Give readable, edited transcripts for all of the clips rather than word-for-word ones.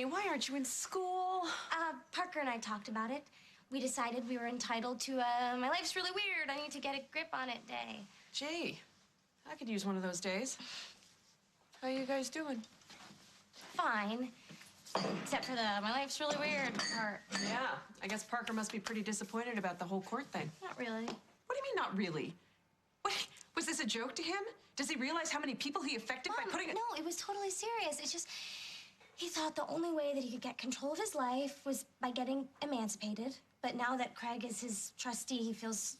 Johnny, why aren't you in school? Parker and I talked about it. We decided we were entitled to my life's really weird, I need to get a grip on it day. Gee, I could use one of those days. How you guys doing? Fine. Except for the my life's really weird part. Yeah, I guess Parker must be pretty disappointed about the whole court thing. Not really. What do you mean, not really? What, was this a joke to him? Does he realize how many people he affected by putting it? No, it was totally serious. It's just, he thought the only way that he could get control of his life was by getting emancipated. But now that Craig is his trustee, he feels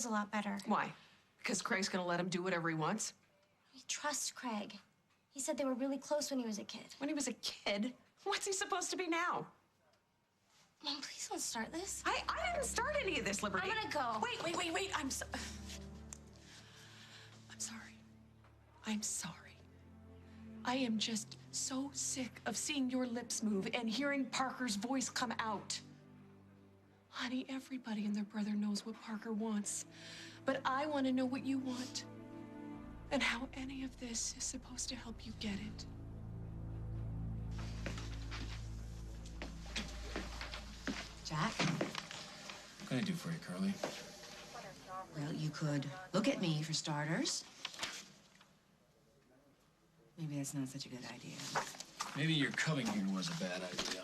a lot better. Why? Because Craig's gonna let him do whatever he wants? He trusts Craig. He said they were really close when he was a kid. When he was a kid? What's he supposed to be now? Mom, please don't start this. I didn't start any of this, Liberty. I'm gonna go. Wait. I'm sorry. I'm sorry. I am just so sick of seeing your lips move and hearing Parker's voice come out. Honey, everybody and their brother knows what Parker wants. But I want to know what you want. And how any of this is supposed to help you get it. Jack? What can I do for you, Carly? Well, you could look at me, for starters. Maybe that's not such a good idea. Maybe your coming here was a bad idea.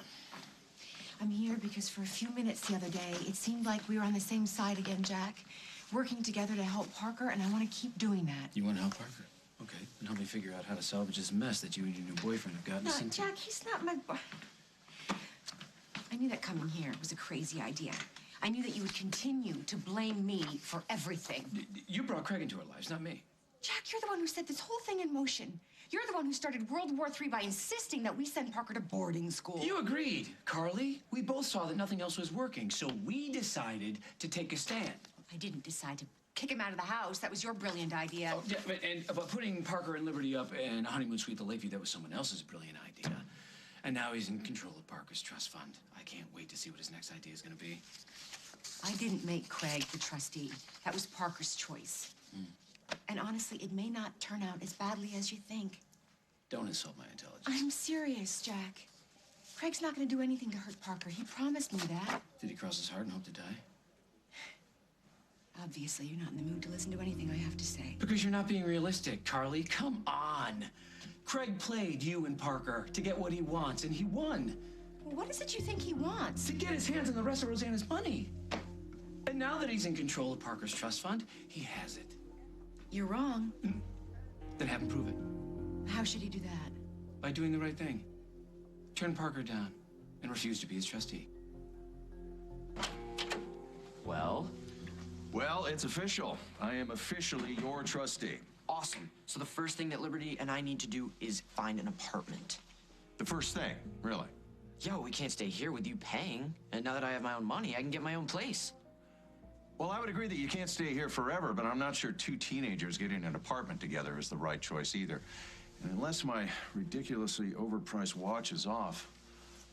I'm here because for a few minutes the other day, it seemed like we were on the same side again, Jack. Working together to help Parker, and I want to keep doing that. You want to help Parker? Okay, then help me figure out how to salvage this mess that you and your new boyfriend have gotten us into. Jack, he's not my boy. I knew that coming here was a crazy idea. I knew that you would continue to blame me for everything. You brought Craig into our lives, not me. Jack, you're the one who set this whole thing in motion. You're the one who started World War III by insisting that we send Parker to boarding school. You agreed, Carly. We both saw that nothing else was working, so we decided to take a stand. I didn't decide to kick him out of the house. That was your brilliant idea. Oh, yeah, but putting Parker and Liberty up in a honeymoon suite at the Lakeview, that was someone else's brilliant idea. And now he's in control of Parker's trust fund. I can't wait to see what his next idea is going to be. I didn't make Craig the trustee. That was Parker's choice. And honestly, it may not turn out as badly as you think. Don't insult my intelligence. I'm serious, Jack. Craig's not going to do anything to hurt Parker. He promised me that. Did he cross his heart and hope to die? Obviously, you're not in the mood to listen to anything I have to say. Because you're not being realistic, Carly. Come on. Craig played you and Parker to get what he wants, and he won. What is it you think he wants? To get his hands on the rest of Rosanna's money. And now that he's in control of Parker's trust fund, he has it. You're wrong. Then have him prove it. How should he do that? By doing the right thing. Turn Parker down and refuse to be his trustee. Well? Well, it's official. I am officially your trustee. Awesome. So the first thing that Liberty and I need to do is find an apartment. The first thing, really. Yo, we can't stay here with you paying. And now that I have my own money, I can get my own place. Well, I would agree that you can't stay here forever, but I'm not sure two teenagers getting an apartment together is the right choice either. And unless my ridiculously overpriced watch is off,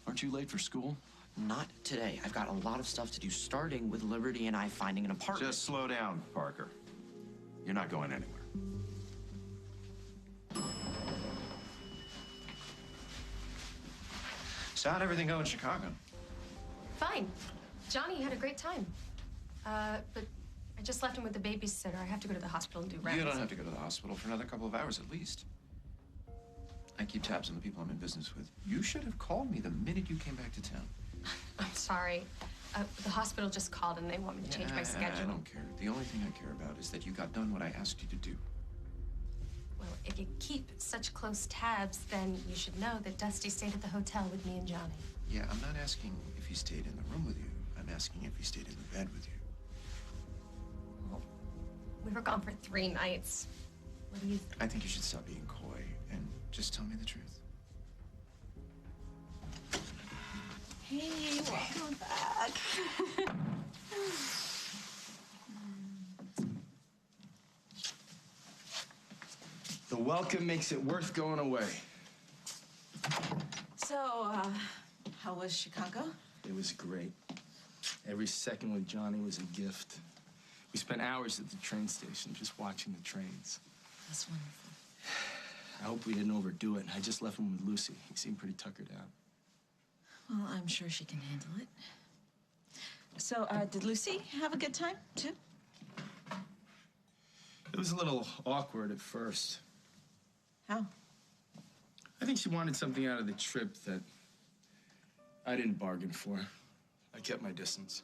aren't you late for school? Not today. I've got a lot of stuff to do, starting with Liberty and I finding an apartment. Just slow down, Parker. You're not going anywhere. So how'd everything go in Chicago? Fine. Johnny had a great time. But I just left him with the babysitter. I have to go to the hospital and do rounds. You don't have to go to the hospital for another couple of hours at least. I keep tabs on the people I'm in business with. You should have called me the minute you came back to town. I'm sorry. The hospital just called and they want me to change my schedule. I don't care. The only thing I care about is that you got done what I asked you to do. Well, if you keep such close tabs, then you should know that Dusty stayed at the hotel with me and Johnny. Yeah, I'm not asking if he stayed in the room with you. I'm asking if he stayed in the bed with you. Well, we were gone for 3 nights. What do you think? I think you should stop being coy and just tell me the truth. Hey, welcome back. The welcome makes it worth going away. So, how was Chicago? It was great. Every second with Johnny was a gift. We spent hours at the train station just watching the trains. That's wonderful. I hope we didn't overdo it. I just left him with Lucy. He seemed pretty tuckered out. Well, I'm sure she can handle it. So, did Lucy have a good time, too? It was a little awkward at first. How? I think she wanted something out of the trip that I didn't bargain for. I kept my distance.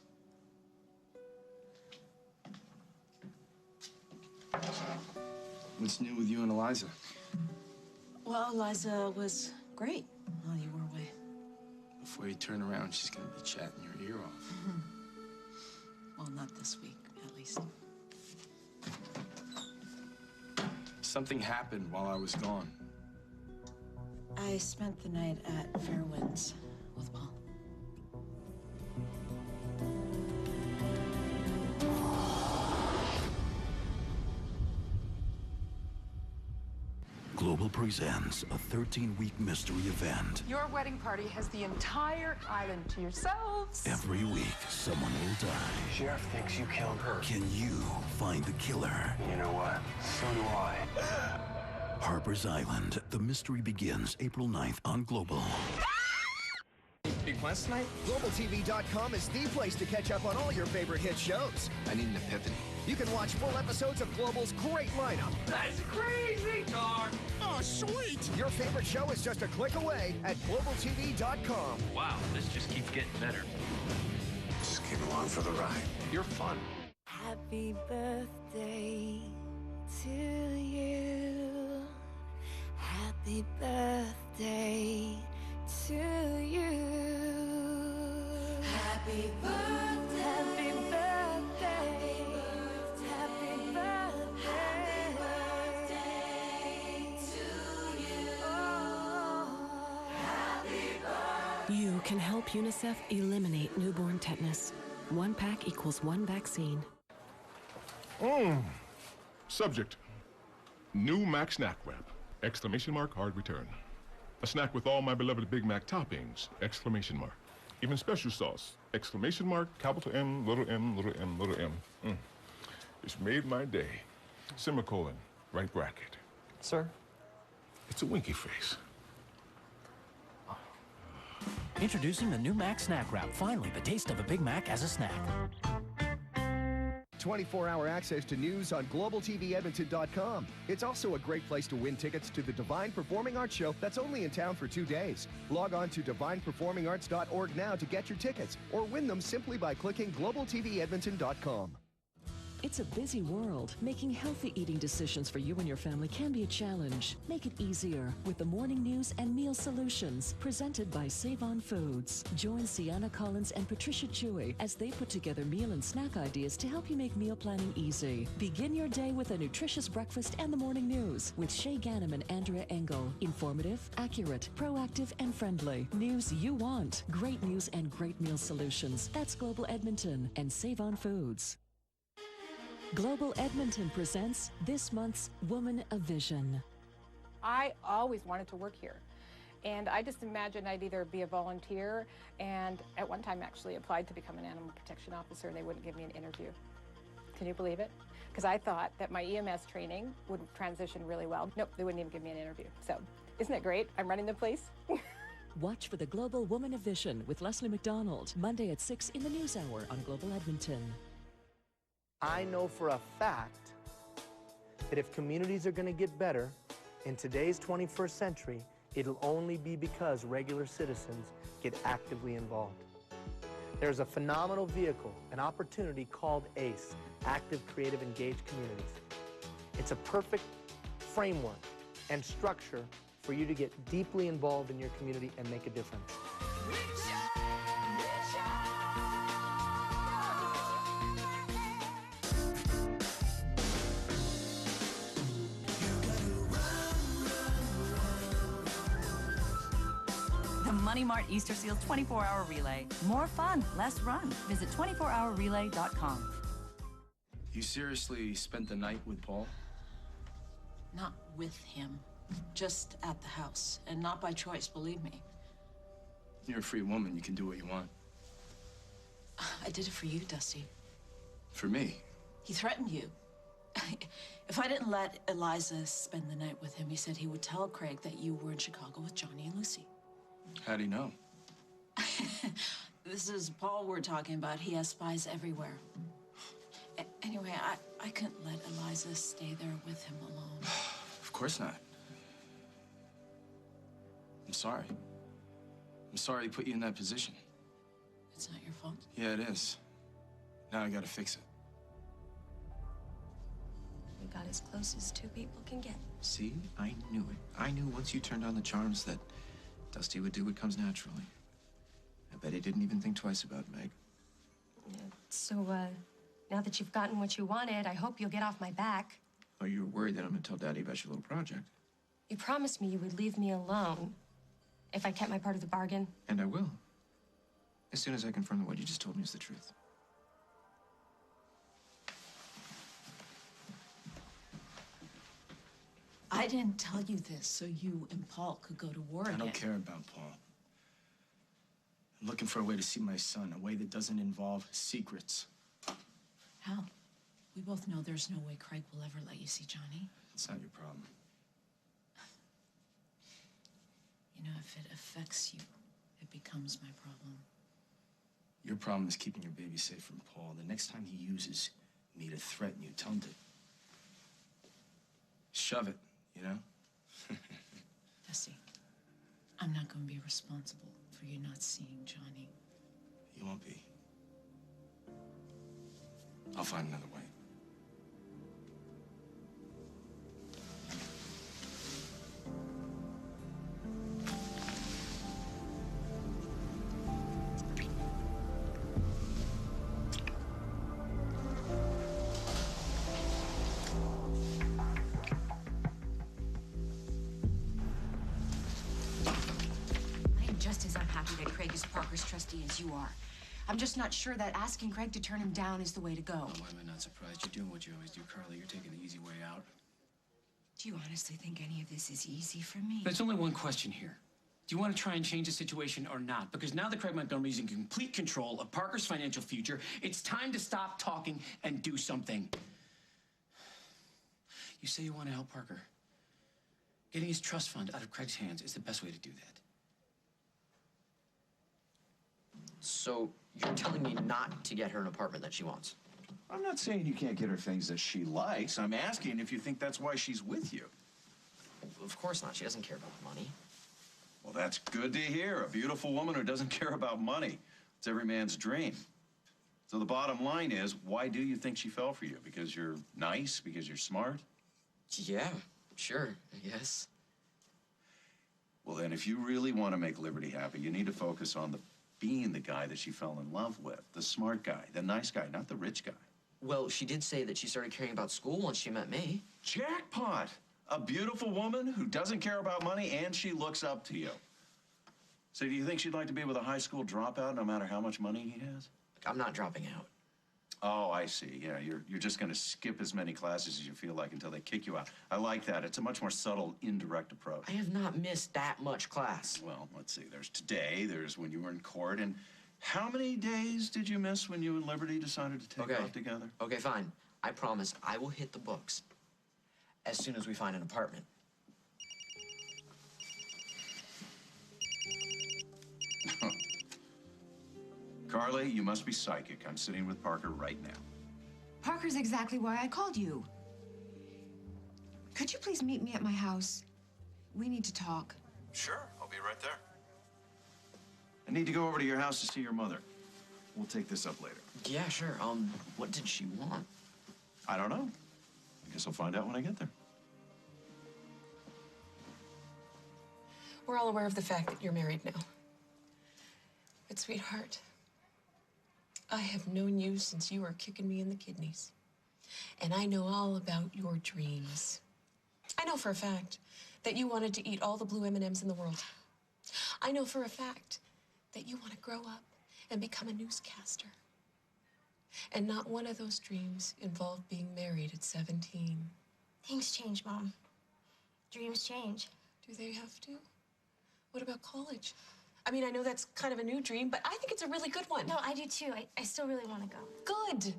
What's new with you and Eliza? Well, Eliza was great while you were away. Before you turn around, she's gonna be chatting your ear off. Well, not this week, at least. Something happened while I was gone. I spent the night at Fairwinds with Paul. Global presents a 13-week mystery event. Your wedding party has the entire island to yourselves. Every week, someone will die. Sheriff thinks you killed her. Can you find the killer? You know what? So do I. Harper's Island. The mystery begins April 9th on Global. Big plans tonight? GlobalTV.com is the place to catch up on all your favorite hit shows. I need an epiphany. You can watch full episodes of Global's great lineup. That's crazy talk. Oh, sweet! Your favorite show is just a click away at GlobalTV.com. Wow, this just keeps getting better. Just came along for the ride. You're fun. Happy birthday to you. Happy birthday to you. Happy birthday. Happy birthday. Happy birthday to you. Happy birthday. You can help UNICEF eliminate newborn tetanus. 1 pack equals 1 vaccine. Subject: New Mac Snack Wrap! Exclamation mark, hard return. A snack with all my beloved Big Mac toppings! Exclamation mark. Even special sauce! Exclamation mark, capital M, little m, little m, little m. It's made my day. Semicolon, right bracket. Sir? It's a winky face. Introducing the new Mac Snack Wrap. Finally, the taste of a Big Mac as a snack. 24-hour access to news on GlobalTVEdmonton.com. It's also a great place to win tickets to the Divine Performing Arts Show that's only in town for 2 days. Log on to divineperformingarts.org now to get your tickets, or win them simply by clicking GlobalTVEdmonton.com. It's a busy world. Making healthy eating decisions for you and your family can be a challenge. Make it easier with the Morning News and Meal Solutions, presented by Save On Foods. Join Sienna Collins and Patricia Chewy as they put together meal and snack ideas to help you make meal planning easy. Begin your day with a nutritious breakfast and the Morning News with Shay Ganem and Andrea Engel. Informative, accurate, proactive, and friendly. News you want. Great news and great meal solutions. That's Global Edmonton and Save On Foods. Global Edmonton presents this month's Woman of Vision. I always wanted to work here, and I just imagined I'd either be a volunteer, and at one time actually applied to become an animal protection officer, and they wouldn't give me an interview. Can you believe it? Because I thought that my EMS training would transition really well. Nope, they wouldn't even give me an interview. So, isn't it great? I'm running the place. Watch for the Global Woman of Vision with Leslie McDonald, Monday at 6 in the News Hour on Global Edmonton. I know for a fact that if communities are going to get better in today's 21st century, it'll only be because regular citizens get actively involved. There's a phenomenal vehicle, an opportunity called ACE, Active Creative Engaged Communities. It's a perfect framework and structure for you to get deeply involved in your community and make a difference. The Money Mart Easter Seals 24-hour relay. More fun, less run. Visit 24hourrelay.com. You seriously spent the night with Paul? Not with him, just at the house, and not by choice, believe me. You're a free woman. You can do what you want. I did it for you, Dusty. For me? He threatened you. If I didn't let Eliza spend the night with him, he said he would tell Craig that you were in Chicago with Johnny and Lucy. How'd he know? This is Paul we're talking about. He has spies everywhere. Anyway, I couldn't let Eliza stay there with him alone. Of course not. I'm sorry. I'm sorry he put you in that position. It's not your fault. Yeah, it is. Now I gotta fix it. We got as close as two people can get. See? I knew it. I knew once you turned on the charms that Dusty would do what comes naturally. I bet he didn't even think twice about Meg. So, now that you've gotten what you wanted, I hope you'll get off my back. Oh, you were worried that I'm gonna tell Daddy about your little project. You promised me you would leave me alone if I kept my part of the bargain. And I will. As soon as I confirm that what you just told me is the truth. I didn't tell you this so you and Paul could go to war again. I don't care about Paul. I'm looking for a way to see my son, a way that doesn't involve secrets. How? We both know there's no way Craig will ever let you see Johnny. It's not your problem. You know, if it affects you, it becomes my problem. Your problem is keeping your baby safe from Paul. The next time he uses me to threaten you, tell him to shove it, you know? Dusty, I'm not going to be responsible for you not seeing Johnny. You won't be. I'll find another way. Just as unhappy that Craig is Parker's trustee as you are. I'm just not sure that asking Craig to turn him down is the way to go. Oh, why am I not surprised? You're doing what you always do, Carly. You're taking the easy way out. Do you honestly think any of this is easy for me? There's only one question here. Do you want to try and change the situation or not? Because now that Craig Montgomery's in complete control of Parker's financial future, it's time to stop talking and do something. You say you want to help Parker. Getting his trust fund out of Craig's hands is the best way to do that. So you're telling me not to get her an apartment that she wants? I'm not saying you can't get her things that she likes. I'm asking if you think that's why she's with you. Of course not. She doesn't care about money. Well, that's good to hear. A beautiful woman who doesn't care about money. It's every man's dream. So the bottom line is, why do you think she fell for you? Because you're nice? Because you're smart? Yeah, sure, I guess. Well, then, if you really want to make Liberty happy, you need to focus on being the guy that she fell in love with. The smart guy, the nice guy, not the rich guy. Well, she did say that she started caring about school once she met me. Jackpot! A beautiful woman who doesn't care about money and she looks up to you. So do you think she'd like to be with a high school dropout no matter how much money he has? I'm not dropping out. Oh, I see. Yeah, you're just going to skip as many classes as you feel like until they kick you out. I like that. It's a much more subtle, indirect approach. I have not missed that much class. Well, let's see. There's today. There's when you were in court. And how many days did you miss when you and Liberty decided to take off together? Okay, fine. I promise I will hit the books as soon as we find an apartment. Carly, you must be psychic. I'm sitting with Parker right now. Parker's exactly why I called you. Could you please meet me at my house? We need to talk. Sure, I'll be right there. I need to go over to your house to see your mother. We'll take this up later. Yeah, sure. What did she want? I don't know. I guess I'll find out when I get there. We're all aware of the fact that you're married now. But, sweetheart, I have known you since you were kicking me in the kidneys. And I know all about your dreams. I know for a fact that you wanted to eat all the blue M&Ms in the world. I know for a fact that you want to grow up and become a newscaster. And not one of those dreams involved being married at 17. Things change, Mom. Dreams change. Do they have to? What about college? I mean, I know that's kind of a new dream, but I think it's a really good one. No, I do too. I still really want to go. Good.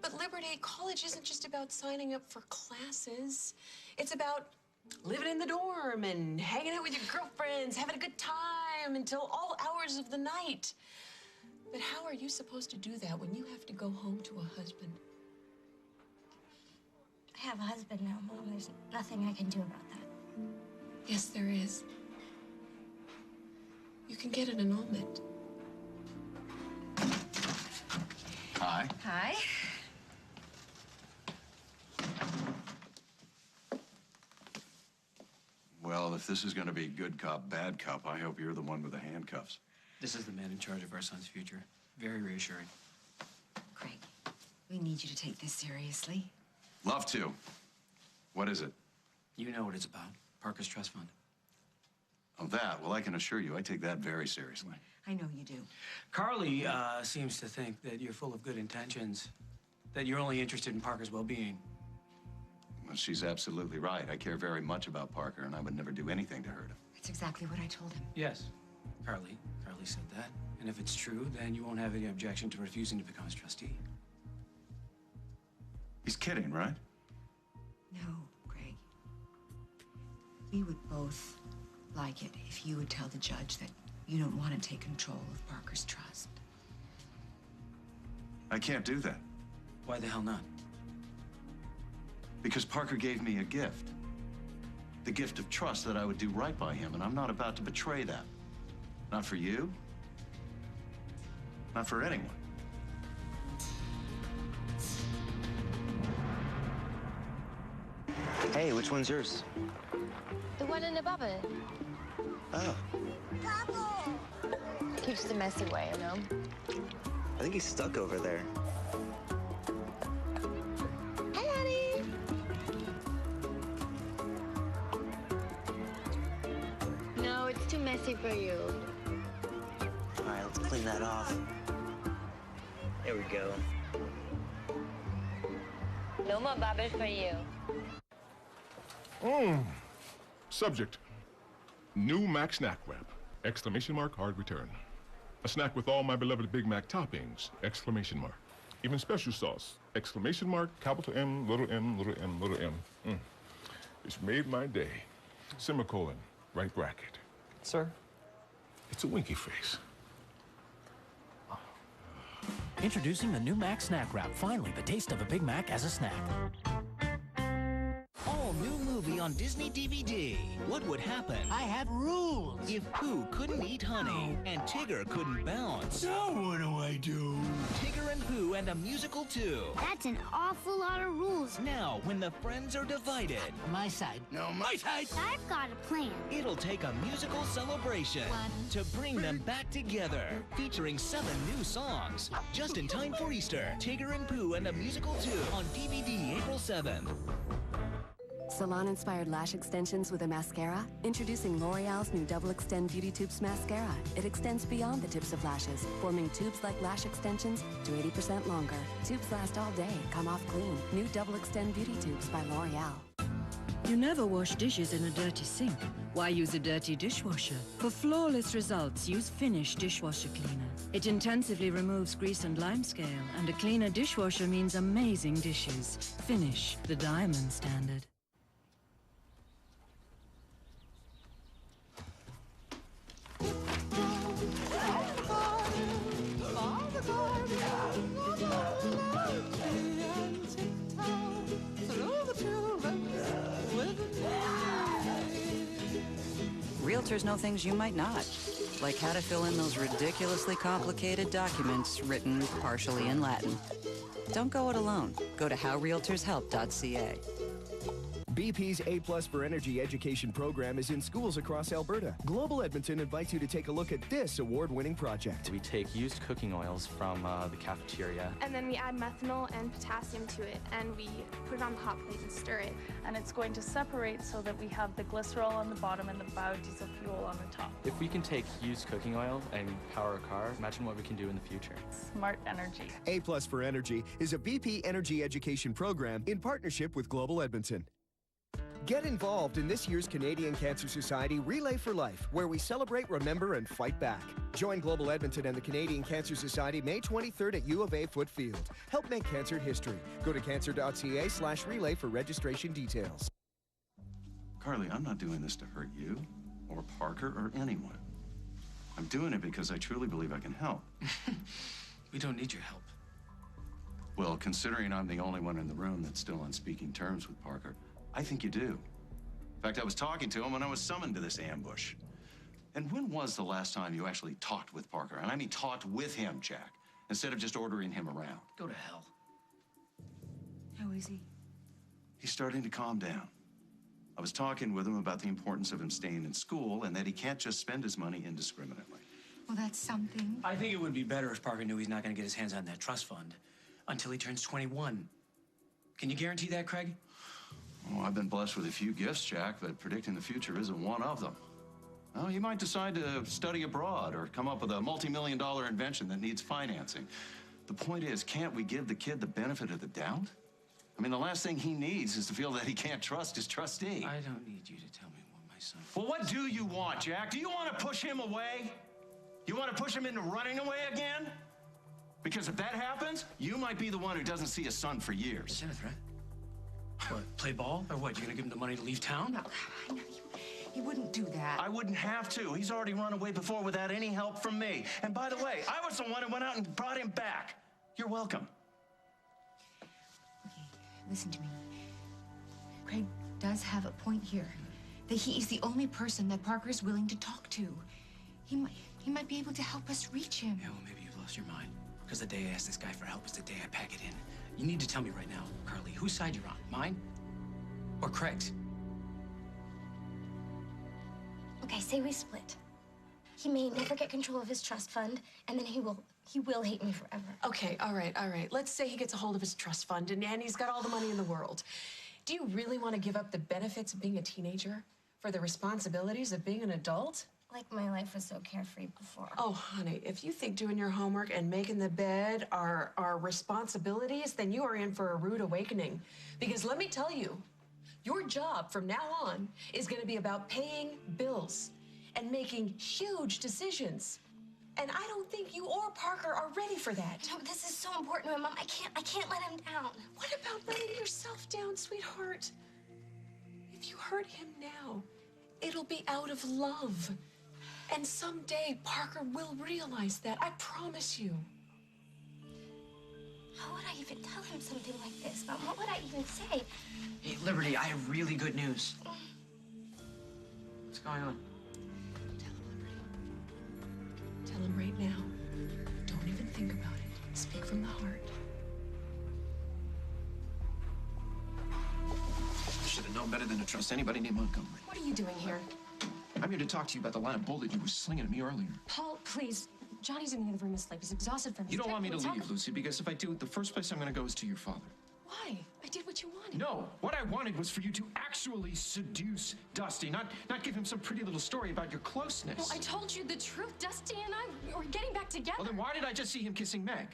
But Liberty, college isn't just about signing up for classes. It's about living in the dorm and hanging out with your girlfriends, having a good time until all hours of the night. But how are you supposed to do that when you have to go home to a husband? I have a husband now, Mom. There's nothing I can do about that. Yes, there is. You can get an annulment. Hi. Hi. Well, if this is going to be good cop, bad cop, I hope you're the one with the handcuffs. This is the man in charge of our son's future. Very reassuring. Craig, we need you to take this seriously. Love to. What is it? You know what it's about. Parker's Trust Fund. Oh, that? Well, I can assure you, I take that very seriously. I know you do. Carly seems to think that you're full of good intentions, that you're only interested in Parker's well-being. Well, she's absolutely right. I care very much about Parker, and I would never do anything to hurt him. That's exactly what I told him. Yes, Carly said that. And if it's true, then you won't have any objection to refusing to become his trustee. He's kidding, right? No, Craig. We would both like it if you would tell the judge that you don't want to take control of Parker's trust. I can't do that. Why the hell not? Because Parker gave me a gift. The gift of trust that I would do right by him, and I'm not about to betray that. Not for you. Not for anyone. Hey, which one's yours? The one in the bubble. Oh, Keeps the mess away, you know? I think he's stuck over there. Hi, honey. No, it's too messy for you. All right, let's clean that off. There we go. No more bubbles for you. Subject. New Mac Snack Wrap. Exclamation mark, hard return. A snack with all my beloved Big Mac toppings. Exclamation mark. Even special sauce. Exclamation mark, capital M, little m, little m, little m. It's made my day. Semicolon, right bracket. Sir? It's a winky face. Introducing the new Mac Snack Wrap. Finally, the taste of a Big Mac as a snack. All new movie on Disney DVD. What would happen? I have rules. If Pooh couldn't eat honey and Tigger couldn't bounce. Now what do I do? Tigger and Pooh and a musical too. That's an awful lot of rules. Now, when the friends are divided. My side. No, my side. I've got a plan. It'll take a musical celebration to bring them back together. Featuring 7 new songs. Just in time for Easter. Tigger and Pooh and a musical too on DVD April 7th. Salon-inspired lash extensions with a mascara? Introducing L'Oreal's new Double Extend Beauty Tubes Mascara. It extends beyond the tips of lashes, forming tubes-like lash extensions to 80% longer. Tubes last all day, come off clean. New Double Extend Beauty Tubes by L'Oreal. You never wash dishes in a dirty sink. Why use a dirty dishwasher? For flawless results, use Finish Dishwasher Cleaner. It intensively removes grease and limescale, and a cleaner dishwasher means amazing dishes. Finish, the diamond standard. Realtors know things you might not, like how to fill in those ridiculously complicated documents written partially in Latin. Don't go it alone. Go to howrealtorshelp.ca. BP's A+ for Energy education program is in schools across Alberta. Global Edmonton invites you to take a look at this award-winning project. We take used cooking oils from the cafeteria. And then we add methanol and potassium to it, and we put it on the hot plate and stir it. And it's going to separate so that we have the glycerol on the bottom and the biodiesel fuel on the top. If we can take used cooking oil and power a car, imagine what we can do in the future. Smart energy. A+ for Energy is a BP energy education program in partnership with Global Edmonton. Get involved in this year's Canadian Cancer Society Relay for Life, where we celebrate, remember, and fight back. Join Global Edmonton and the Canadian Cancer Society May 23rd at U of A Foot Field. Help make cancer history. Go to cancer.ca/relay for registration details. Carly, I'm not doing this to hurt you or Parker or anyone. I'm doing it because I truly believe I can help. We don't need your help. Well, considering I'm the only one in the room that's still on speaking terms with Parker, I think you do. In fact, I was talking to him when I was summoned to this ambush. And when was the last time you actually talked with Parker? And I mean talked with him, Jack, instead of just ordering him around. Go to hell. How is he? He's starting to calm down. I was talking with him about the importance of him staying in school and that he can't just spend his money indiscriminately. Well, that's something. I think it would be better if Parker knew he's not going to get his hands on that trust fund until he turns 21. Can you guarantee that, Craig? Oh, I've been blessed with a few gifts, Jack, but predicting the future isn't one of them. Oh, you might decide to study abroad or come up with a multi-million-dollar invention that needs financing. The point is, can't we give the kid the benefit of the doubt? I mean, the last thing he needs is to feel that he can't trust his trustee. I don't need you to tell me what my son... Well, what do you want, Jack? Do you want to push him away? You want to push him into running away again? Because if that happens, you might be the one who doesn't see his son for years. Is that a threat? What, play ball? Or what, you're gonna give him the money to leave town? No, I know he wouldn't do that. I wouldn't have to. He's already run away before without any help from me. And by the way, I was the one who went out and brought him back. You're welcome. Okay, listen to me. Craig does have a point here. That he is the only person that Parker is willing to talk to. He might be able to help us reach him. Yeah, well, maybe you've lost your mind. Because the day I asked this guy for help was the day I pack it in. You need to tell me right now, Carly, whose side you're on, mine or Craig's? Okay, say we split. He may never get control of his trust fund, and then he will hate me forever. Okay, all right. Let's say he gets a hold of his trust fund and he's got all the money in the world. Do you really want to give up the benefits of being a teenager for the responsibilities of being an adult? Like my life was so carefree before. Oh, honey, if you think doing your homework and making the bed are responsibilities, then you are in for a rude awakening. Because let me tell you, your job from now on is going to be about paying bills and making huge decisions. And I don't think you or Parker are ready for that. No, this is so important to him, Mom. I can't let him down. What about letting yourself down, sweetheart? If you hurt him now, it'll be out of love. And someday, Parker will realize that. I promise you. How would I even tell him something like this, Mom? What would I even say? Hey, Liberty, I have really good news. What's going on? Tell him right now. Don't even think about it. Speak from the heart. You should have known better than to trust anybody named Montgomery. What are you doing here? I'm here to talk to you about the line of bull that you were slinging at me earlier. Paul, please. Johnny's in the other room asleep. He's exhausted from his You don't want me to trip. leave, Lucy, because if I do, the first place I'm going to go is to your father. Why? I did what you wanted. No, what I wanted was for you to actually seduce Dusty, not give him some pretty little story about your closeness. No, I told you the truth. Dusty and I were getting back together. Well, then why did I just see him kissing Meg?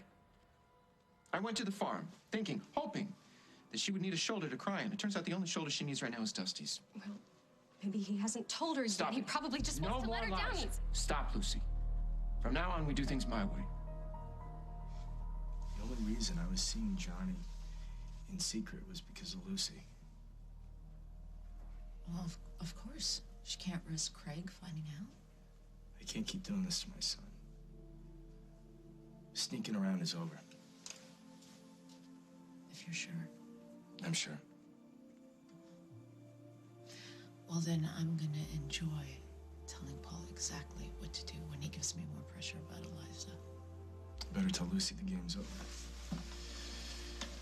I went to the farm, thinking, hoping that she would need a shoulder to cry on. It turns out the only shoulder she needs right now is Dusty's. Well, maybe he hasn't told her Stop yet. He it. probably just wants No to let her more down. lies. He's... Stop, Lucy. From now on, we do things my way. The only reason I was seeing Johnny in secret was because of Lucy. Well, of course. She can't risk Craig finding out. I can't keep doing this to my son. Sneaking around is over. If you're sure. I'm sure. Well, then I'm gonna enjoy telling Paul exactly what to do when he gives me more pressure about Eliza. Better tell Lucy the game's over.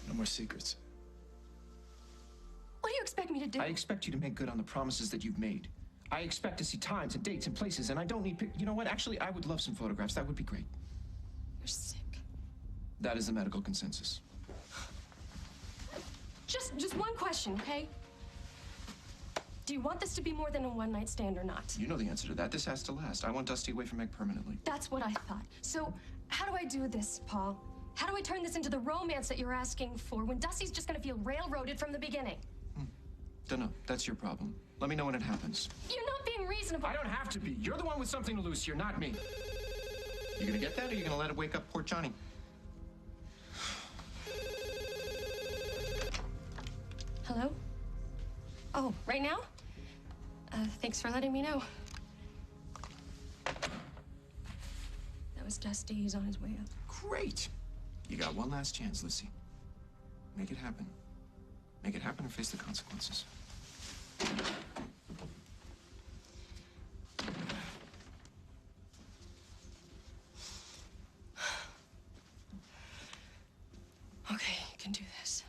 No more secrets. What do you expect me to do? I expect you to make good on the promises that you've made. I expect to see times and dates and places, and I don't need you know what? Actually, I would love some photographs. That would be great. You're sick. That is the medical consensus. Just one question, okay? Do you want this to be more than a one-night stand or not? You know the answer to that. This has to last. I want Dusty away from Meg permanently. That's what I thought. So, how do I do this, Paul? How do I turn this into the romance that you're asking for when Dusty's just gonna feel railroaded from the beginning? Dunno. That's your problem. Let me know when it happens. You're not being reasonable. I don't have to be. You're the one with something to lose here, not me. You gonna get that, or you gonna let it wake up poor Johnny? Hello? Oh, right now? Thanks for letting me know. That was Dusty. He's on his way up. Great. You got one last chance, Lucy. Make it happen. Make it happen or face the consequences. Okay, you can do this.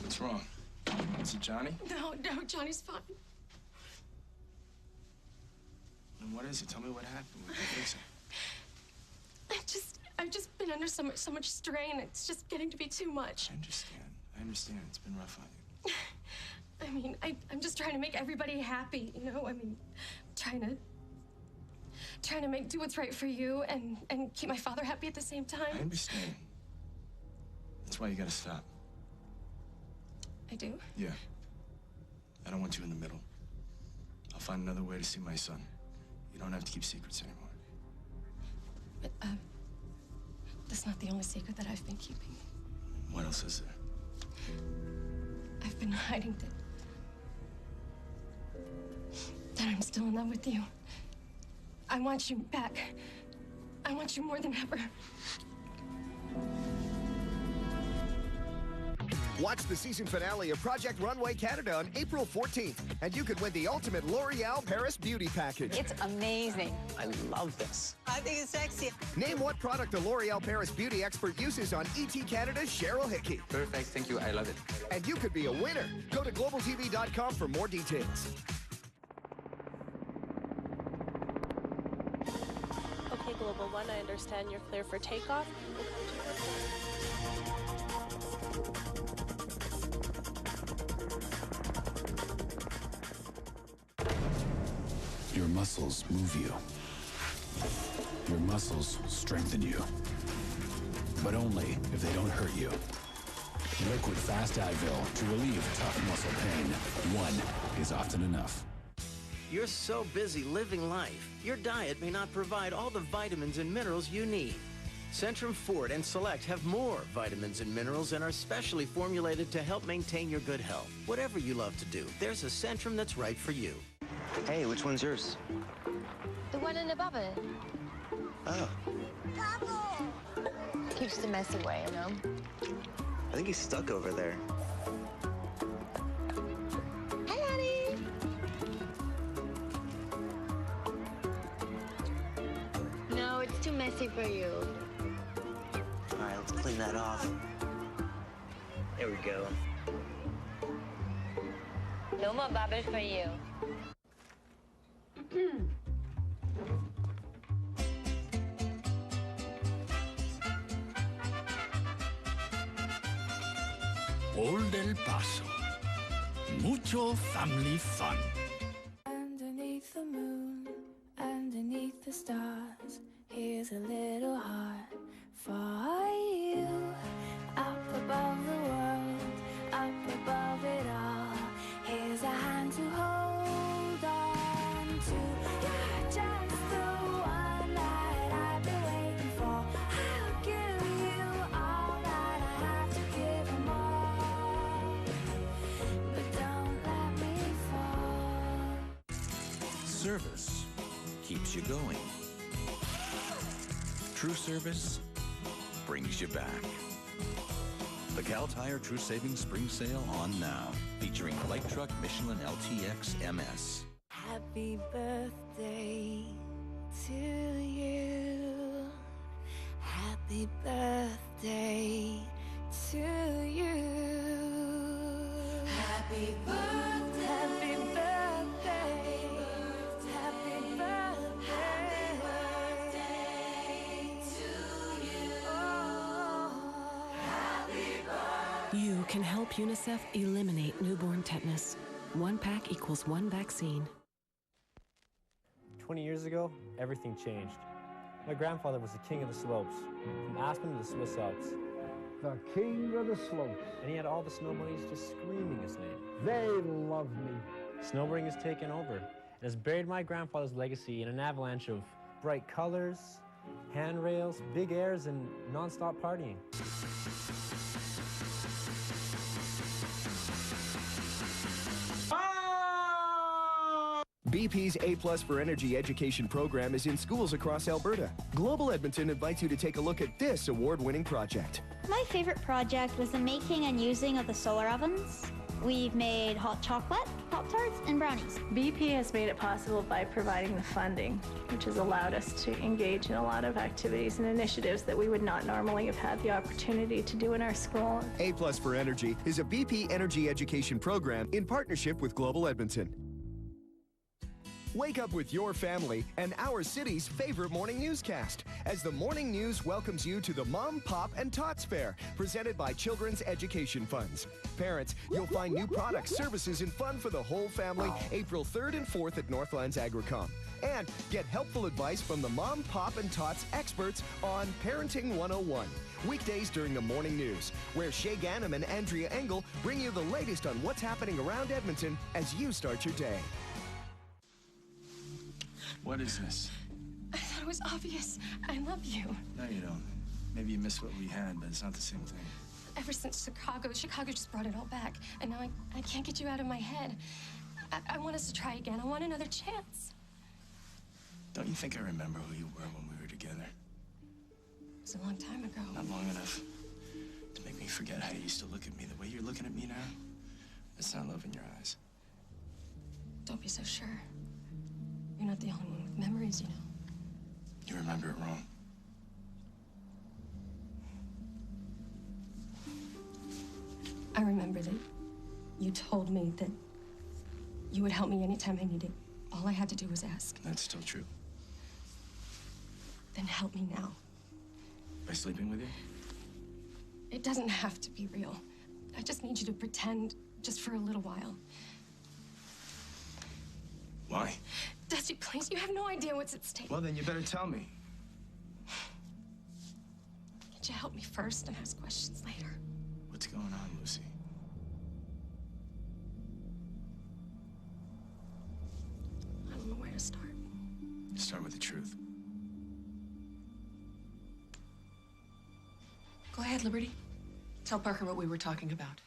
What's wrong? Is it Johnny? No, Johnny's fine. And what is it? Tell me what happened. What did you fix it? I've just been under so much strain. It's just getting to be too much. I understand. It's been rough on you. I mean, I'm just trying to make everybody happy, you know? I mean, trying to do what's right for you and keep my father happy at the same time. I understand. That's why you gotta stop. I do? Yeah. I don't want you in the middle. I'll find another way to see my son. You don't have to keep secrets anymore. But, that's not the only secret that I've been keeping. What else is there? I've been hiding that I'm still in love with you. I want you back. I want you more than ever. Watch the season finale of Project Runway Canada on April 14th, and you could win the ultimate L'Oreal Paris Beauty Package. It's amazing. I love this. I think it's sexy. Name what product the L'Oreal Paris Beauty expert uses on ET Canada's Cheryl Hickey. Perfect, thank you, I love it. And you could be a winner. Go to globaltv.com for more details. Okay, Global One, I understand you're clear for takeoff. Your muscles move you. Your muscles strengthen you. But only if they don't hurt you. Liquid Fast Advil to relieve tough muscle pain. One is often enough. You're so busy living life, your diet may not provide all the vitamins and minerals you need. Centrum Fort and Select have more vitamins and minerals and are specially formulated to help maintain your good health. Whatever you love to do, there's a Centrum that's right for you. Hey, which one's yours? The one in the bubble. Oh. Keeps the mess away, you know? I think he's stuck over there. Hi, honey. No, it's too messy for you. All right, let's clean that off. There we go. No more bubbles for you. Old El Paso. Mucho family fun. Underneath the moon, underneath the stars, here's a little heart for you. Up above the world, up above it all, here's a hand to hold on to. You're just the one that I've been waiting for. I'll give you all that I have to give them all, but don't let me fall. Service keeps you going. True service brings you back. The Cal Tire True Savings Spring Sale on now, featuring the light truck Michelin LTX MS. Happy birthday to you. Happy birthday to you. Happy birthday. Happy birthday. Happy birthday to you. Happy birthday. You can help UNICEF eliminate newborn tetanus. 1 pack equals 1 vaccine. 20 years ago, everything changed. My grandfather was the king of the slopes, from Aspen to the Swiss Alps. The king of the slopes. And he had all the snow bunnies just screaming his name. They loved me. Snowboarding has taken over, It has buried my grandfather's legacy in an avalanche of bright colors, handrails, big airs, and non-stop partying. BP's A+ for Energy education program is in schools across Alberta. Global Edmonton invites you to take a look at this award-winning project. My favorite project was the making and using of the solar ovens. We've made hot chocolate, Pop-Tarts, and brownies. BP has made it possible by providing the funding, which has allowed us to engage in a lot of activities and initiatives that we would not normally have had the opportunity to do in our school. A+ for Energy is a BP energy education program in partnership with Global Edmonton. Wake up with your family and our city's favorite morning newscast as the morning news welcomes you to the Mom, Pop, and Tots Fair, presented by Children's Education Funds. Parents, you'll find new products, services, and fun for the whole family April 3rd and 4th at Northlands Agricom. And get helpful advice from the Mom, Pop, and Tots experts on Parenting 101. Weekdays during the morning news, where Shay Ganem and Andrea Engel bring you the latest on what's happening around Edmonton as you start your day. What is this? I thought it was obvious. I love you. No, you don't. Maybe you missed what we had, but it's not the same thing. Ever since Chicago just brought it all back. And now I can't get you out of my head. I want us to try again. I want another chance. Don't you think I remember who you were when we were together? It was a long time ago. Not long enough to make me forget how you used to look at me. The way you're looking at me now, it's not love in your eyes. Don't be so sure. You're not the only one with memories, you know. You remember it wrong. I remember that you told me that you would help me anytime I needed. All I had to do was ask. That's still true. Then help me now. By sleeping with you? It doesn't have to be real. I just need you to pretend just for a little while. Why? Dusty, please, you have no idea what's at stake. Well, then you better tell me. Can't you help me first and ask questions later? What's going on, Lucy? I don't know where to start. Start with the truth. Go ahead, Liberty. Tell Parker what we were talking about.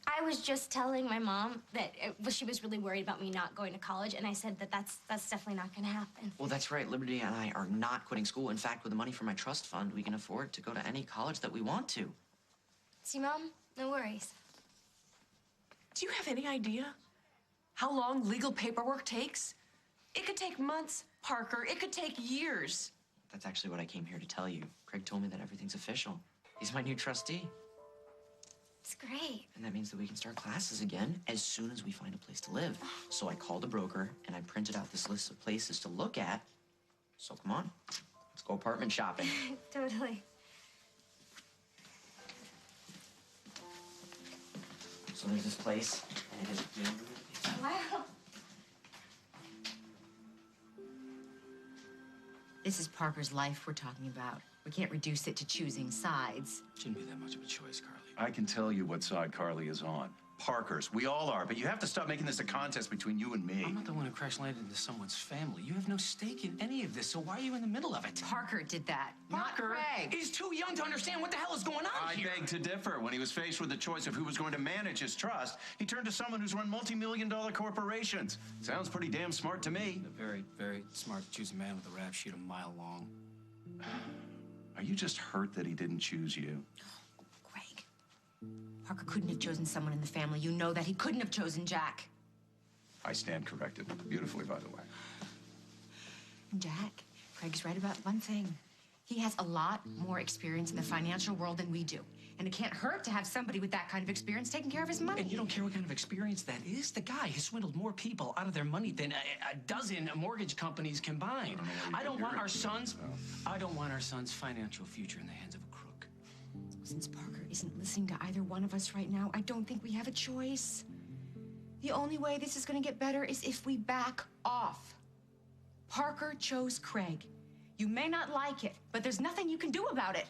I was just telling my mom that she was really worried about me not going to college, and I said that that's definitely not going to happen. Well, that's right. Liberty and I are not quitting school. In fact, with the money from my trust fund, we can afford to go to any college that we want to. See, Mom? No worries. Do you have any idea how long legal paperwork takes? It could take months, Parker. It could take years. That's actually what I came here to tell you. Craig told me that everything's official. He's my new trustee. It's great. And that means that we can start classes again as soon as we find a place to live. So I called a broker and I printed out this list of places to look at. So come on, let's go apartment shopping. Totally. So there's this place, and it is Wow. This is Parker's life we're talking about. We can't reduce it to choosing sides. Shouldn't be that much of a choice, Carly. I can tell you what side Carly is on. Parker's. We all are, but you have to stop making this a contest between you and me. I'm not the one who crash-landed into someone's family. You have no stake in any of this, so why are you in the middle of it? Parker did that, Parker not Craig. is too young to understand what the hell is going on here. I beg to differ. When he was faced with the choice of who was going to manage his trust, he turned to someone who's run multi-million-dollar corporations. Sounds pretty damn smart to me. Very, very smart to choose a man with a rap sheet a mile long. Are you just hurt that he didn't choose you? Craig. Parker couldn't have chosen someone in the family. You know that. He couldn't have chosen Jack. I stand corrected. Beautifully, by the way. And Jack, Craig's right about one thing. He has a lot more experience in the financial world than we do. And it can't hurt to have somebody with that kind of experience taking care of his money. And you don't care what kind of experience that is? The guy has swindled more people out of their money than a dozen mortgage companies combined. I don't want our sons' financial future in the hands of a crook. Since Parker isn't listening to either one of us right now, I don't think we have a choice. The only way this is going to get better is if we back off. Parker chose Craig. You may not like it, but there's nothing you can do about it.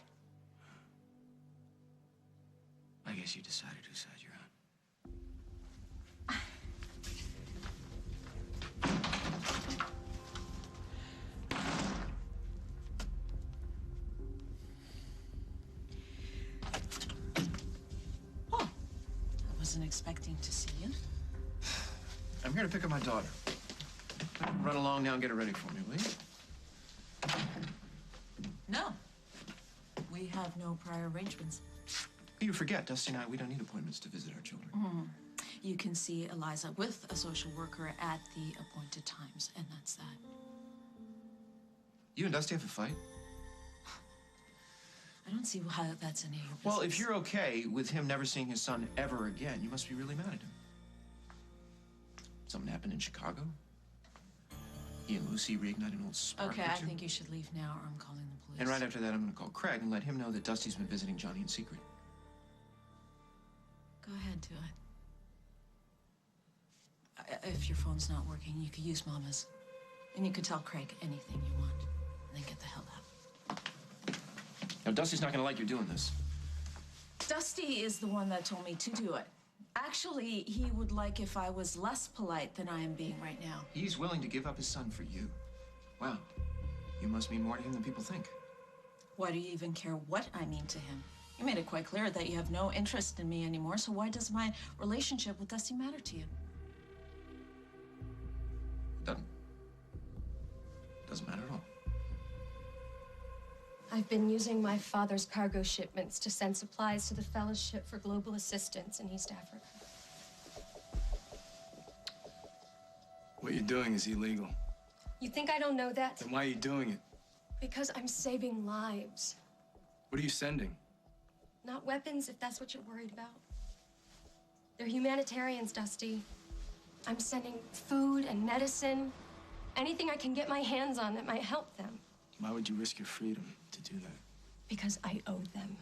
I guess you decided whose side you're on. wasn't expecting to see you. I'm here to pick up my daughter. Run along now and get her ready for me, will you? No. We have no prior arrangements. You forget, Dusty and I, we don't need appointments to visit our children. You can see Eliza with a social worker at the appointed times, and that's that. You and Dusty have a fight? I don't see how that's any of your business. Well, if you're okay with him never seeing his son ever again, you must be really mad at him. Something happened in Chicago? He and Lucy reignited an old spark Okay, or I two? think you should leave now, or I'm calling the police. And right after that, I'm going to call Craig and let him know that Dusty's been visiting Johnny in secret. Go ahead, do it. If your phone's not working, you could use Mama's. And you could tell Craig anything you want. And then get the hell out. Now, Dusty's not going to like you doing this. Dusty is the one that told me to do it. Actually, he would like if I was less polite than I am being right now. He's willing to give up his son for you. Wow. You must mean more to him than people think. Why do you even care what I mean to him? You made it quite clear that you have no interest in me anymore, so why does my relationship with Dusty matter to you? Doesn't matter at all. I've been using my father's cargo shipments to send supplies to the Fellowship for Global Assistance in East Africa. What you're doing is illegal. You think I don't know that? Then why are you doing it? Because I'm saving lives. What are you sending? Not weapons, if that's what you're worried about. They're humanitarians, Dusty. I'm sending food and medicine, anything I can get my hands on that might help them. Why would you risk your freedom to do that? Because I owe them.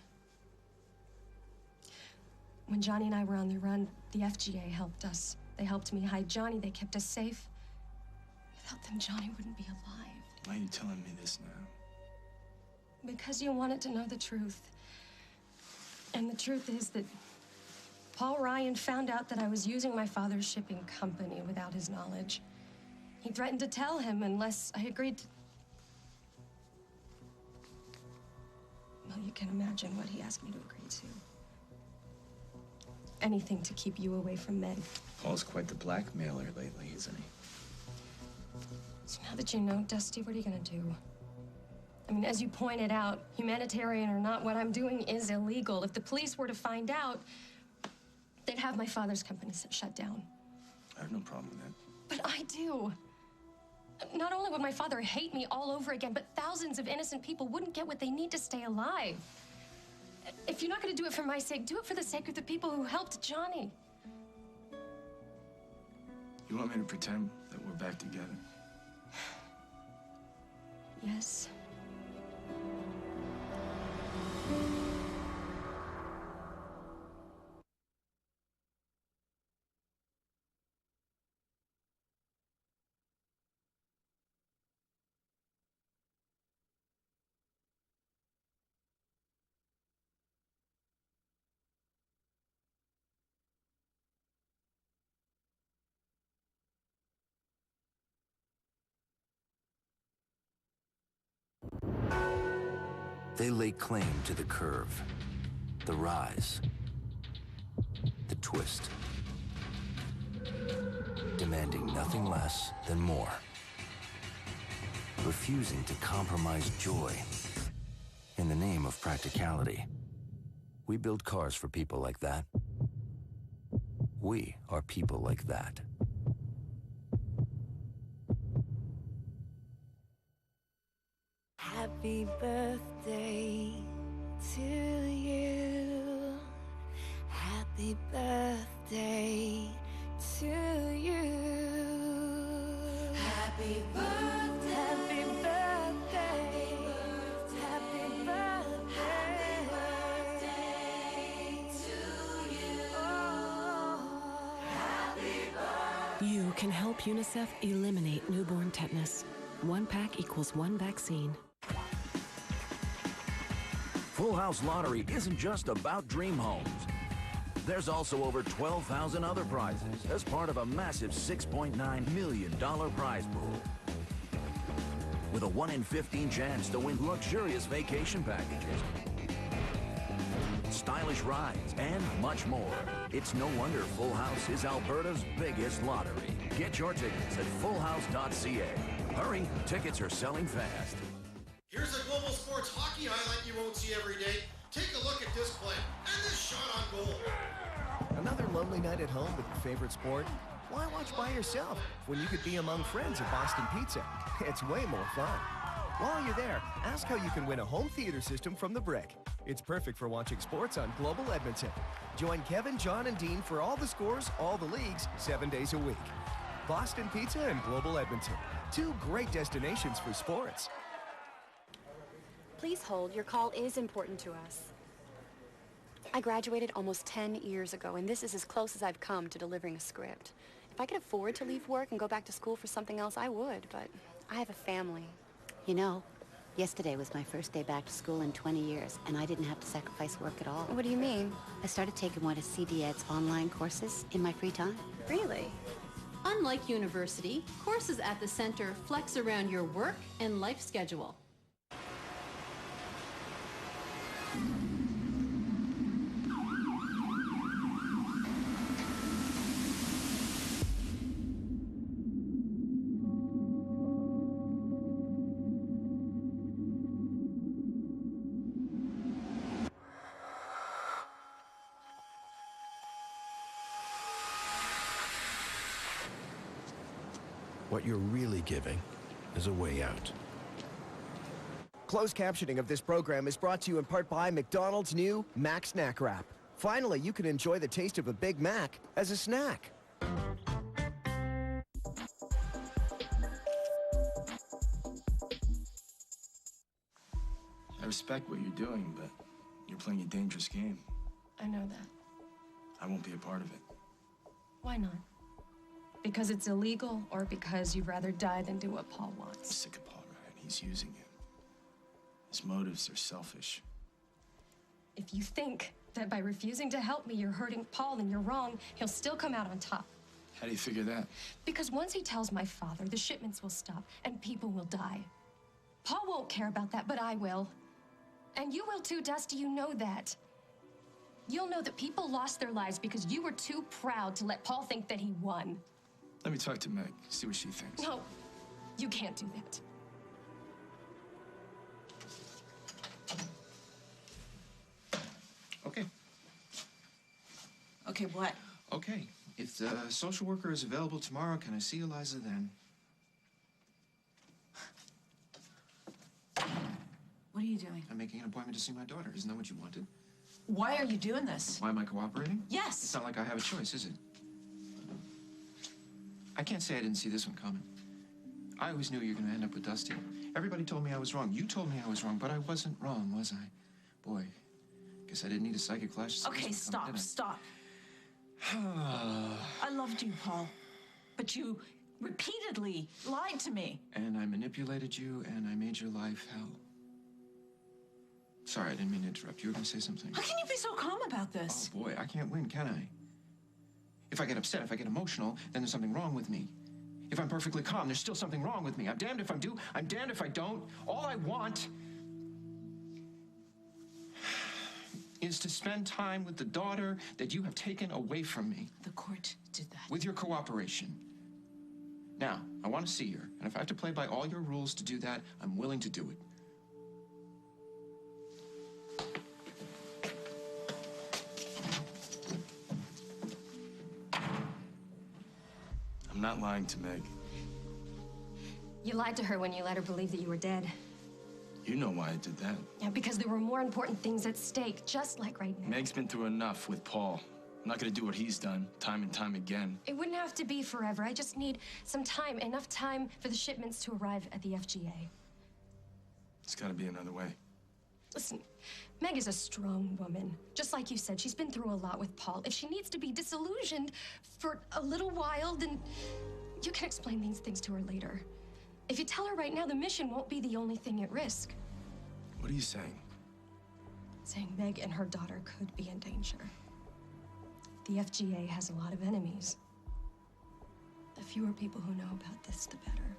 When Johnny and I were on the run, the FGA helped us. They helped me hide Johnny. They kept us safe. Without them, Johnny wouldn't be alive. Why are you telling me this now? Because you wanted to know the truth. And the truth is that Paul Ryan found out that I was using my father's shipping company without his knowledge. He threatened to tell him unless I agreed to... Well, you can imagine what he asked me to agree to. Anything to keep you away from men. Paul's quite the blackmailer lately, isn't he? So now that you know, Dusty, what are you gonna do? I mean, as you pointed out, humanitarian or not, what I'm doing is illegal. If the police were to find out, they'd have my father's company shut down. I have no problem with that. But I do. Not only would my father hate me all over again, but thousands of innocent people wouldn't get what they need to stay alive. If you're not going to do it for my sake, do it for the sake of the people who helped Johnny. You want me to pretend that we're back together? Yes. They lay claim to the curve, the rise, the twist, demanding nothing less than more, refusing to compromise joy in the name of practicality. We build cars for people like that. We are people like that. Happy birthday to you. Happy birthday to you. Happy birthday. Happy birthday. Happy birthday to you. Happy birthday. You can help UNICEF eliminate newborn tetanus. 1 pack equals 1 vaccine. Full House Lottery isn't just about dream homes. There's also over 12,000 other prizes as part of a massive $6.9 million prize pool. With a 1 in 15 chance to win luxurious vacation packages, stylish rides, and much more. It's no wonder Full House is Alberta's biggest lottery. Get your tickets at fullhouse.ca. Hurry, tickets are selling fast. Here's a global sports hockey highlight you won't see every day. Take a look at this play and this shot on goal. Another lonely night at home with your favorite sport? Why watch by yourself when you could be among friends at Boston Pizza? It's way more fun. While you're there, ask how you can win a home theater system from The Brick. It's perfect for watching sports on Global Edmonton. Join Kevin, John, and Dean for all the scores, all the leagues, 7 days a week. Boston Pizza and Global Edmonton. Two great destinations for sports. Please hold. Your call is important to us. I graduated almost 10 years ago, and this is as close as I've come to delivering a script. If I could afford to leave work and go back to school for something else, I would, but I have a family. You know, yesterday was my first day back to school in 20 years, and I didn't have to sacrifice work at all. What do you mean? I started taking one of CD Ed's online courses in my free time. Really? Unlike university, courses at the center flex around your work and life schedule. What you're really giving is a way out. Closed captioning of this program is brought to you in part by McDonald's new Mac Snack Wrap. Finally, you can enjoy the taste of a Big Mac as a snack. I respect what you're doing, but you're playing a dangerous game. I know that. I won't be a part of it. Why not? Because it's illegal, or because you'd rather die than do what Paul I'm wants? sick of Paul Ryan. He's using you. His motives are selfish. If you think that by refusing to help me you're hurting Paul, then you're wrong. He'll still come out on top. How do you figure that? Because once he tells my father, the shipments will stop and people will die. Paul won't care about that, but I will. And you will too, Dusty. You know that. You'll know that people lost their lives because you were too proud to let Paul think that he won. Let me talk to Meg, see what she thinks. No, you can't do that. Okay. Okay, what? Okay. If the social worker is available tomorrow, can I see Eliza then? What are you doing? I'm making an appointment to see my daughter. Isn't that what you wanted? Why are you doing this? Why am I cooperating? Yes. It's not like I have a choice, is it? I can't say I didn't see this one coming. I always knew you were going to end up with Dusty. Everybody told me I was wrong. You told me I was wrong, but I wasn't wrong, was I? Boy, guess I didn't need a psychic flash. to see Okay, this one coming, stop. did I? I loved you, Paul, but you repeatedly lied to me. And I manipulated you, and I made your life hell. Sorry, I didn't mean to interrupt. You were going to say something. How can you be so calm about this? Oh, boy, I can't win, can I? If I get upset, if I get emotional, then there's something wrong with me. If I'm perfectly calm, there's still something wrong with me. I'm damned if I do, I'm damned if I don't. All I want is to spend time with the daughter that you have taken away from me. The court did that. With your cooperation. Now, I want to see her, and if I have to play by all your rules to do that, I'm willing to do it. I'm not lying to Meg. You lied to her when you let her believe that you were dead. You know why I did that. Yeah, because there were more important things at stake, just like right now. Meg's been through enough with Paul. I'm not gonna do what he's done time and time again. It wouldn't have to be forever. I just need some time, enough time for the shipments to arrive at the FGA. It's gotta be another way. Listen, Meg is a strong woman. Just like you said, she's been through a lot with Paul. If she needs to be disillusioned for a little while, then you can explain these things to her later. If you tell her right now, the mission won't be the only thing at risk. What are you saying? Saying Meg and her daughter could be in danger. The FGA has a lot of enemies. The fewer people who know about this, the better.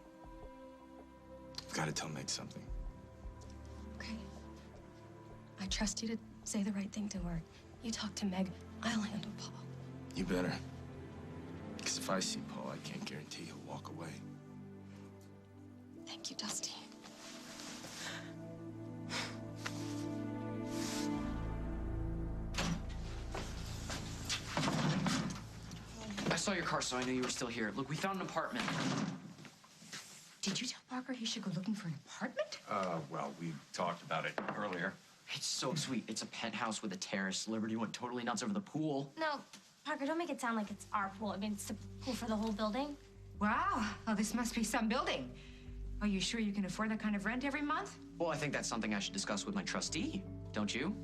I've gotta tell Meg something. Okay. I trust you to Say the right thing to her. You talk to Meg. I'll handle Paul. You better. Because if I see Paul, I can't guarantee he'll walk away. Thank you, Dusty. I saw your car, so I knew you were still here. Look, we found an apartment. Did you tell Parker he should go looking for an apartment? Well, we talked about it earlier. It's so sweet. It's a penthouse with a terrace. Liberty went totally nuts over the pool. No, Parker, don't make it sound like it's our pool. I mean, it's the pool for the whole building. Wow. Oh, this must be some building. Are you sure you can afford that kind of rent every month? Well, I think that's something I should discuss with my trustee, don't you?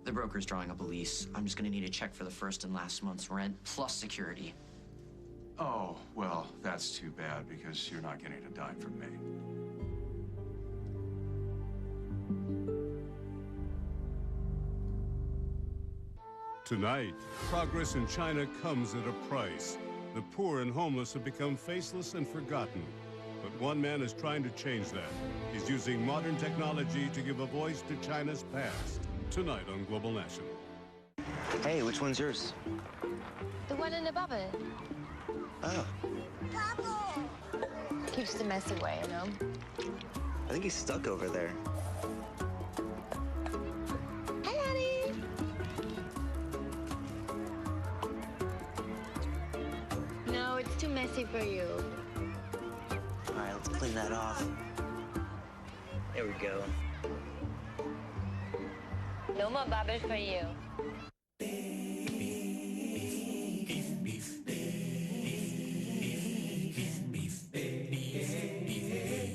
The broker's drawing up a lease. I'm just gonna need a check for the first and last month's rent, plus security. Oh, well, that's too bad because you're not getting a dime from me. Tonight, progress in China comes at a price. The poor and homeless have become faceless and forgotten. But one man is trying to change that. He's using modern technology to give a voice to China's past. Tonight on Global National. Hey, which one's yours? The one in the bubble. Oh. Keeps the mess away, you know? I think he's stuck over there. Hi, honey. No, it's too messy for you. All right, let's clean that off. There we go. No more bubbles for you.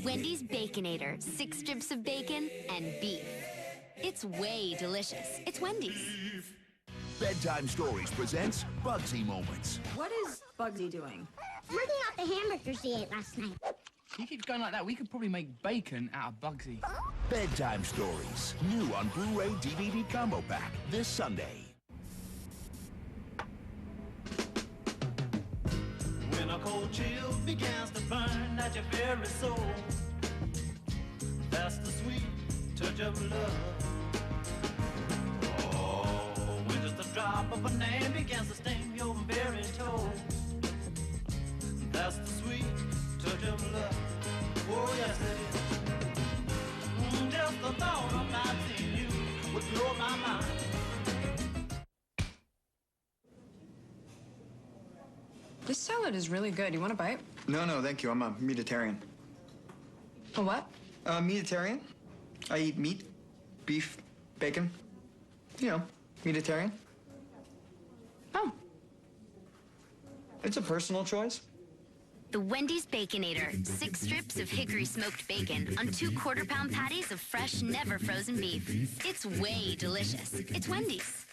Wendy's Baconator. 6 strips of bacon and beef. It's way delicious. It's Wendy's. Bedtime Stories presents Bugsy Moments. What is Bugsy doing? Looking at the hamburgers he ate last night. He keeps going like that. We could probably make bacon out of Bugsy. Bedtime Stories, new on Blu-ray DVD combo pack this Sunday. When a cold chill begins to burn at your very soul, that's the sweet touch of love. Oh, when just a drop of a name begins to sting your very toe, that's the sweet touch of love. Oh, yes it is. Just the thought of not seeing you would blow my mind. This salad is really good. You want a bite? No, thank you. I'm a meatitarian. A what? Meatitarian. I eat meat, beef, bacon. You know, meatitarian. Oh. It's a personal choice. The Wendy's Baconator. 6 strips of hickory smoked bacon on 2 quarter-pound patties of fresh, never frozen beef. It's way delicious. It's Wendy's.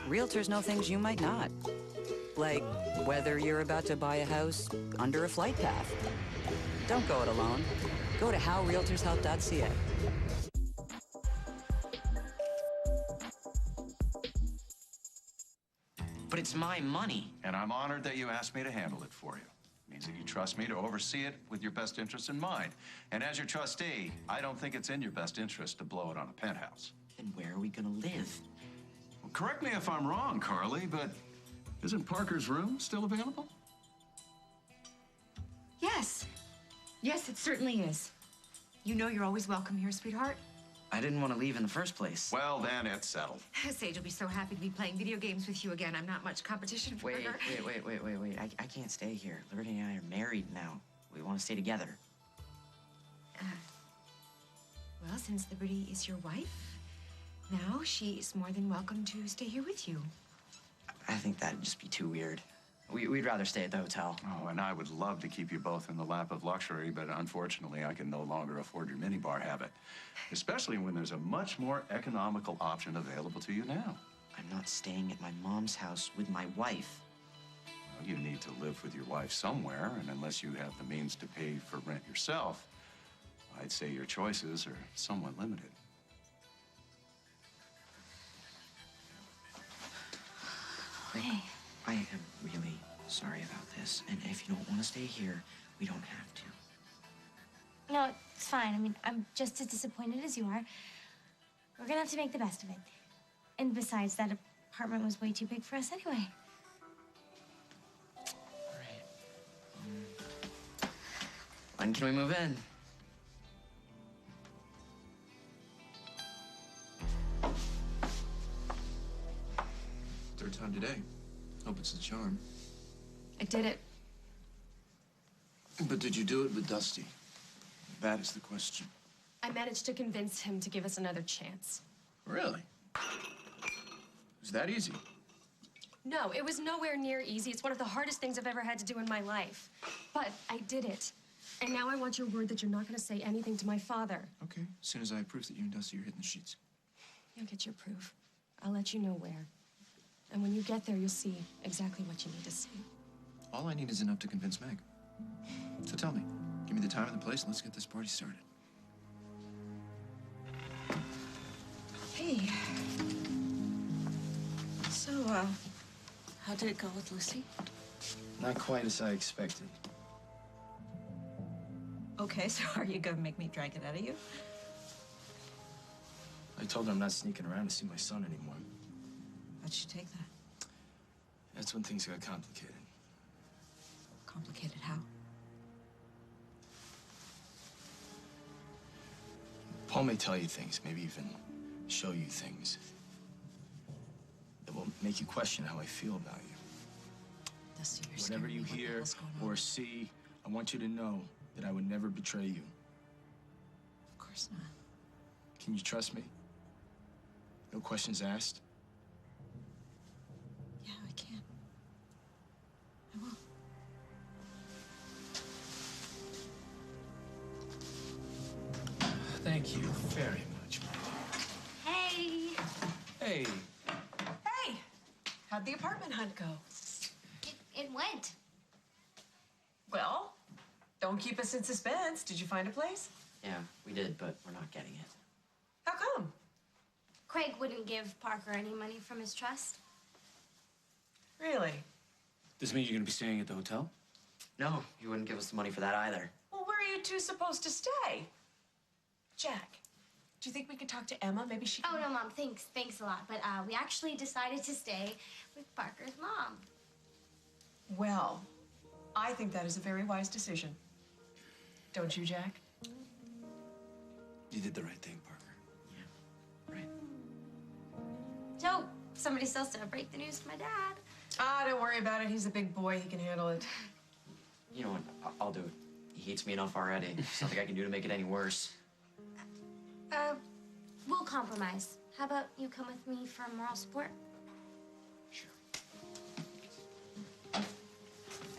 Realtors know things you might not. Like whether you're about to buy a house under a flight path. Don't go it alone. Go to howrealtorshelp.ca. But it's my money. And I'm honored that you asked me to handle it for you. It means that you trust me to oversee it with your best interests in mind. And as your trustee, I don't think it's in your best interest to blow it on a penthouse. Then where are we gonna live? Well, correct me if I'm wrong, Carly, but isn't Parker's room still available? Yes. Yes, it certainly is. You know you're always welcome here, sweetheart. I didn't want to leave in the first place. Well, then it's settled. Sage will be so happy to be playing video games with you again. I'm not much competition for Wait. her. I can't stay here. Liberty and I are married now. We want to stay together. Well, since Liberty is your wife, now she is more than welcome to stay here with you. I think that'd just be too weird. We'd rather stay at the hotel. Oh, and I would love to keep you both in the lap of luxury, but unfortunately, I can no longer afford your minibar habit. Especially when there's a much more economical option available to you now. I'm not staying at my mom's house with my wife. Well, you need to live with your wife somewhere, and unless you have the means to pay for rent yourself, I'd say your choices are somewhat limited. Hey. I am really sorry about this, and if you don't want to stay here, we don't have to. No, it's fine. I mean, I'm just as disappointed as you are. We're gonna have to make the best of it. And besides, that apartment was way too big for us anyway. When can we move in? Third time today. Hope it's the charm. I did it. But did you do it with Dusty? That is the question. I managed to convince him to give us another chance. Really? Is that easy? No, it was nowhere near easy. It's one of the hardest things I've ever had to do in my life. But I did it. And now I want your word that you're not going to say anything to my father. Okay. As soon as I have proof that you and Dusty are hitting the sheets. You'll get your proof. I'll let you know where. And when you get there, you'll see exactly what you need to see. All I need is enough to convince Meg. So tell me, give me the time and the place, and let's get this party started. Hey. So, how did it go with Lucy? Not quite as I expected. Okay, so are you gonna make me drag it out of you? I told her I'm not sneaking around to see my son anymore. How'd she take that? That's when things got complicated. Complicated how? Paul may tell you things, maybe even show you things that will make you question how I feel about you. Dusty, you're Whatever scaring you me. What the hear hell's going on? or see, I want you to know that I would never betray you. Of course not. Can you trust me? No questions asked? Yeah, I can. I will. Thank you very much. Hey! Hey, Hey, how'd the apartment hunt go? It went. Well, don't keep us in suspense. Did you find a place? Yeah, we did, but we're not getting it. How come? Craig wouldn't give Parker any money from his trust. Really? this mean you're gonna be staying at the hotel? No, he wouldn't give us the money for that either. Well, where are you two supposed to stay? Jack, do you think we could talk to Emma? Maybe she can... Oh, no, Mom, thanks a lot. But we actually decided to stay with Parker's mom. Well, I think that is a very wise decision. Don't you, Jack? You did the right thing, Parker. So, somebody still has to break the news to my dad. Ah, don't worry about it. He's a big boy. He can handle it. You know what? I'll do it. He hates me enough already. There's nothing I can do to make it any worse. We'll compromise. How about you come with me for moral support?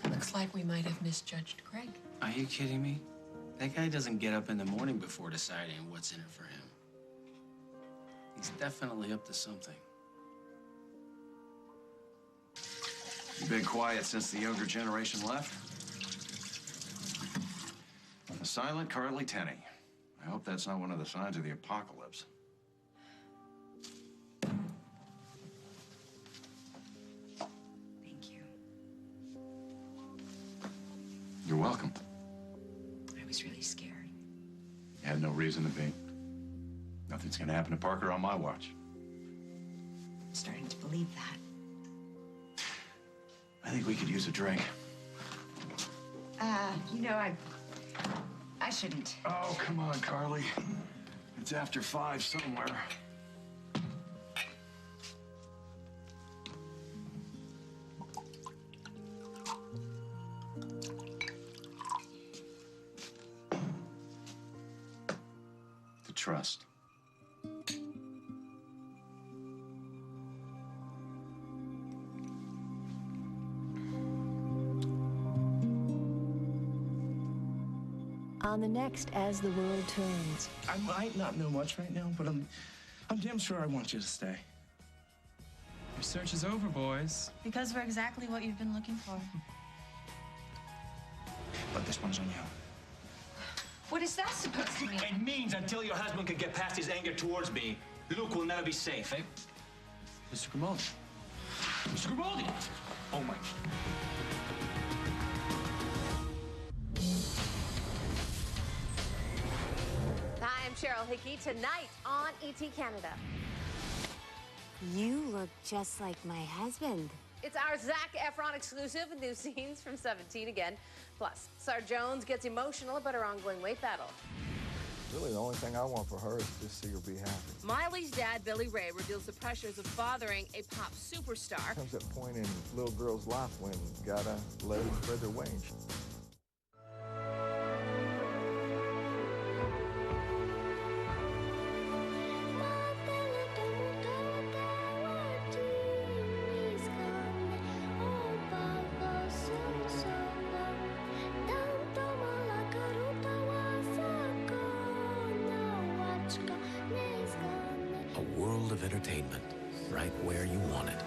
Looks like we might have misjudged Craig. Are you kidding me? That guy doesn't get up in the morning before deciding what's in it for him. He's definitely up to something. You've been quiet since the younger generation left. A silent Carly Tenney. I hope that's not one of the signs of the apocalypse. Thank you. You're welcome. I was really scared. You had no reason to be. Nothing's gonna happen to Parker on my watch. I'm starting to believe that. I think we could use a drink. You know, I shouldn't. Oh, come on, Carly. It's after 5 somewhere. The trust. On the next As the World Turns. I might not know much right now, but I'm damn sure I want you to stay. Your search is over, boys. Because we're exactly what you've been looking for. But this one's on you. What is that supposed to mean? It means until your husband can get past his anger towards me, Luke will never be safe. Hey, Mr. Grimaldi. Mr. Grimaldi! Oh, my. Hi, I'm Cheryl Hickey. Tonight on ET Canada. You look just like my husband. It's our Zac Efron exclusive, new scenes from 17 again. Plus, Sarah Jones gets emotional about her ongoing weight battle. Really, the only thing I want for her is to see her be happy. Miley's dad, Billy Ray, reveals the pressures of fathering a pop superstar. Comes that point in little girl's life when you gotta let them spread their wings. A world of entertainment, right where you want it.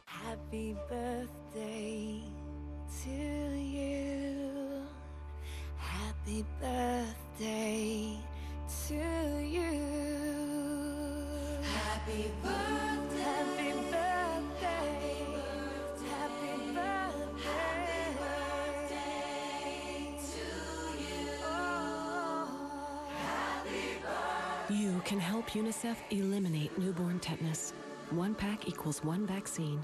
Happy birthday to you. Happy birthday to you. Happy birthday. Happy birthday. Happy birthday to you. Happy birthday. You can help UNICEF eliminate newborn tetanus. One pack equals one vaccine.